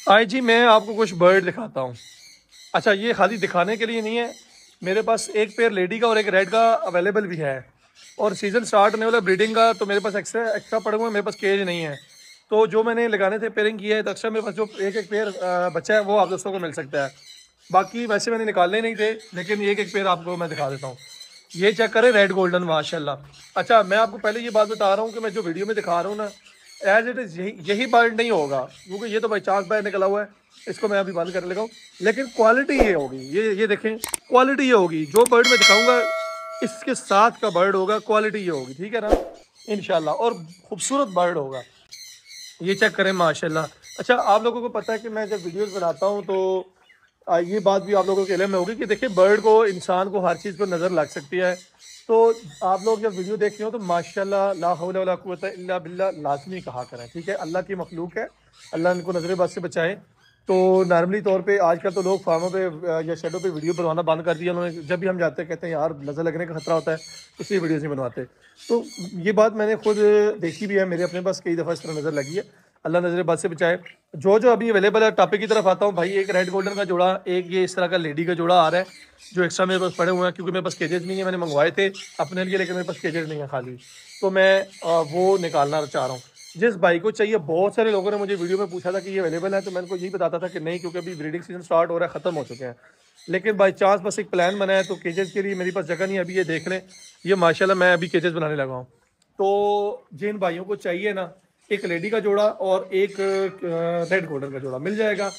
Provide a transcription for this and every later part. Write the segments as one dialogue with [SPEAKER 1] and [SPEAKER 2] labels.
[SPEAKER 1] आई जी, मैं आपको कुछ बर्ड दिखाता हूँ। अच्छा, ये खाली दिखाने के लिए नहीं है, मेरे पास एक पेयर लेडी का और एक रेड का अवेलेबल भी है। और सीज़न स्टार्ट होने वाला ब्रीडिंग का, तो मेरे पास एक्स्ट्रा एक्स्ट्रा पड़े हुए हैं, मेरे पास केज नहीं है। तो जो मैंने लगाने थे पेयरिंग की है, तो एक्स्ट्रा मेरे पास जो एक एक पेयर बचा है वो आप दोस्तों को मिल सकता है। बाकी वैसे मैंने निकालने नहीं थे, लेकिन एक एक पेयर आपको मैं दिखा देता हूँ। ये चेक करें, रेड गोल्डन माशाल्लाह। अच्छा, मैं आपको पहले ये बात बता रहा हूँ कि मैं जो वीडियो में दिखा रहा हूँ ना, एज इट इज़ यही बर्ड नहीं होगा, क्योंकि ये तो बाई चांस बाहर निकला हुआ है। इसको मैं अभी बंद कर लगा हूँ, लेकिन क्वालिटी ये होगी। ये देखें, क्वालिटी ये होगी। जो बर्ड मैं दिखाऊंगा इसके साथ का बर्ड होगा, क्वालिटी ये होगी, ठीक है ना, इंशाल्लाह। और खूबसूरत बर्ड होगा। ये चेक करें माशाल्लाह। अच्छा, आप लोगों को पता है कि मैं जब वीडियोस बनाता हूँ तो ये बात भी आप लोगों के इल्म में होगी कि देखिए, बर्ड को, इंसान को हर चीज़ पर नज़र लग सकती है। तो आप लोग जब वीडियो देख रहे हो तो माशाल्लाह ला हौला वला कुव्वता इल्ला बिल्लाह लाजमी कहा करें, ठीक है। अल्लाह की मखलूक है, अल्लाह इनको नजर बद से बचाए। तो नॉर्मली तौर पे आजकल तो लोग फार्मों पे या शेडों पे वीडियो बनवाना बंद कर दिया उन्होंने। जब भी हम जाते हैं कहते हैं यार नज़र लगने का खतरा होता है, इसलिए वीडियोज़ नहीं बनवाते। तो ये बात मैंने खुद देखी भी है, मेरे अपने पास कई दफ़ा इस तरह नज़र लगी है। अल्लाह नज़र बद से बचाए। जो जो अभी अवेलेबल है, टॉपिक की तरफ आता हूँ भाई। एक रेड गोल्डन का जोड़ा, एक ये इस तरह का लेडी का जोड़ा आ रहा है, जो एक्स्ट्रा मेरे पास पड़े हुए हैं, क्योंकि मेरे पास केजेस नहीं है। मैंने मंगवाए थे अपने लिए, लेकिन मेरे पास केजेस नहीं है खाली। तो मैं वो निकालना चाह रहा हूँ। जिस भाई को चाहिए, बहुत सारे लोगों ने मुझे वीडियो में पूछा था कि ये अवेलेबल है, तो मैं उनको यही बताता था कि नहीं, क्योंकि अभी ब्रीडिंग सीजन स्टार्ट हो रहा है, ख़त्म हो चुके हैं। लेकिन बाई चांस बस एक प्लान बना है, तो केजेस के लिए मेरे पास जगह नहीं है अभी। ये देख लें, ये माशाल्लाह मैं अभी केजेस बनाने लगा हूँ। तो जिन भाइयों को चाहिए ना, एक लेडी का जोड़ा और एक रेड गोल्डन का जोड़ा मिल जाएगा।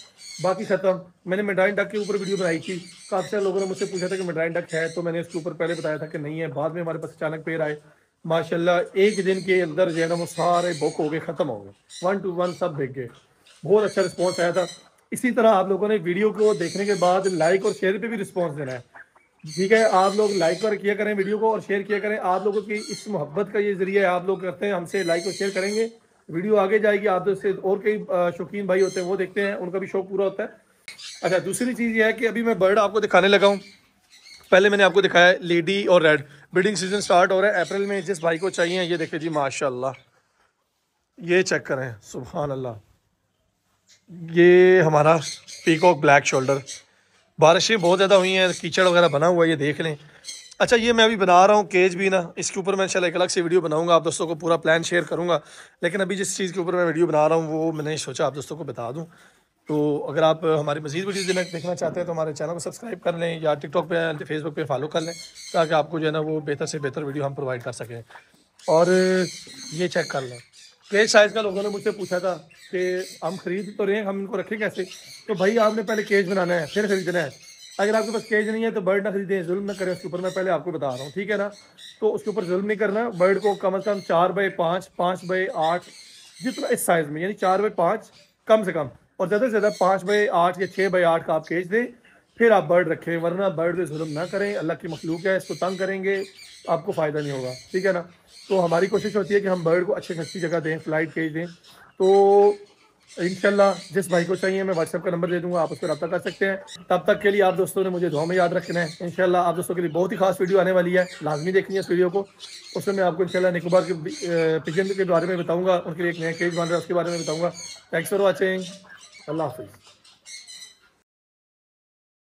[SPEAKER 1] बाकी ख़त्म। मैंने मिडराइन डक के ऊपर वीडियो बनाई थी, काफ़ी सारे लोगों ने मुझसे पूछा था कि मिडराइन डक है, तो मैंने उसके ऊपर पहले बताया था कि नहीं है। बाद में हमारे पास अचानक पेड़ आए माशाल्लाह, एक दिन के अंदर जो है ना वो सारे बुक हो गए, ख़त्म हो गए, 1 to 1 सब बिक गए। बहुत अच्छा रिस्पॉन्स आया था। इसी तरह आप लोगों ने वीडियो को देखने के बाद लाइक और शेयर पे भी रिस्पॉन्स देना है, ठीक है। आप लोग लाइक कर किया करें वीडियो को, और शेयर किया करें। आप लोगों की इस मोहब्बत का ये जरिया है, आप लोग करते हैं हमसे, लाइक और शेयर करेंगे, वीडियो आगे जाएगी। आप दोस्त और कई शौकीन भाई होते हैं, वो देखते हैं, उनका भी शौक पूरा होता है। अच्छा, दूसरी चीज़ ये है कि अभी मैं बर्ड आपको दिखाने लगा हूँ। पहले मैंने आपको दिखाया लेडी और रेड। ब्रीडिंग सीजन स्टार्ट हो रहा है अप्रैल में। जिस भाई को चाहिए ये देखिए जी माशाल्लाह, ये चेक करें, सुभान अल्लाह। ये हमारा पीकॉक ब्लैक शोल्डर। बारिशें बहुत ज़्यादा हुई हैं, कीचड़ वगैरह बना हुआ है, ये देख लें। अच्छा, ये मैं अभी बना रहा हूँ केज भी ना, इसके ऊपर मैं इंशाल्लाह एक अलग से वीडियो बनाऊंगा, आप दोस्तों को पूरा प्लान शेयर करूंगा। लेकिन अभी जिस चीज़ के ऊपर मैं वीडियो बना रहा हूँ वो मैंने सोचा आप दोस्तों को बता दूँ। तो अगर आप हमारी मज़ीद वीडियो देखना चाहते हैं तो हमारे चैनल को सब्सक्राइब कर लें, या टिकटॉक पे, फेसबुक पे फॉलो कर लें, ताकि आपको जो है ना वो बेहतर से बेहतर वीडियो हम प्रोवाइड कर सकें। और ये चेक कर लें, केज साइज़ का लोगों ने मुझसे पूछा था कि हम खरीद तो रहे हैं, हम इनको रखें कैसे। तो भाई आपने पहले केज बनाना है, फिर खरीदना है। अगर आपके पास केज नहीं है तो बर्ड ना खरीदें, जुल्म ना करें उसके ऊपर। मैं पहले आपको बता रहा हूँ, ठीक है ना। तो उसके ऊपर जुल्म नहीं करना। बर्ड को कम से कम 4x5, 5x8, जितना इस साइज़ में, यानी 4x5 कम से कम, और ज़्यादा से ज़्यादा 5x8 या 6x8 का आप केज दें, फिर आप बर्ड रखें। वरना बर्ड पे जुल्म ना करें, अल्लाह की मखलूक है, इसको तंग करेंगे आपको फ़ायदा नहीं होगा, ठीक है ना। तो हमारी कोशिश होती है कि हम बर्ड को अच्छी जगह दें, फ्लाइट केज दें। तो इंशाल्लाह जिस भाई को चाहिए मैं व्हाट्सएप का नंबर दे दूंगा, आप उस पर रब्ता कर सकते हैं। तब तक के लिए आप दोस्तों ने मुझे दुआ में याद रखना है। इंशाल्लाह आप दोस्तों के लिए बहुत ही खास वीडियो आने वाली है, लाजमी देखनी है इस वीडियो को। उसमें मैं आपको इंशाल्लाह निकोबार के पिजन के बारे में बताऊंगा, उनके लिए एक नया केज बन रहा है उसके बारे में बताऊंगा। Thanks for watching. अल्लाह हाफिज़।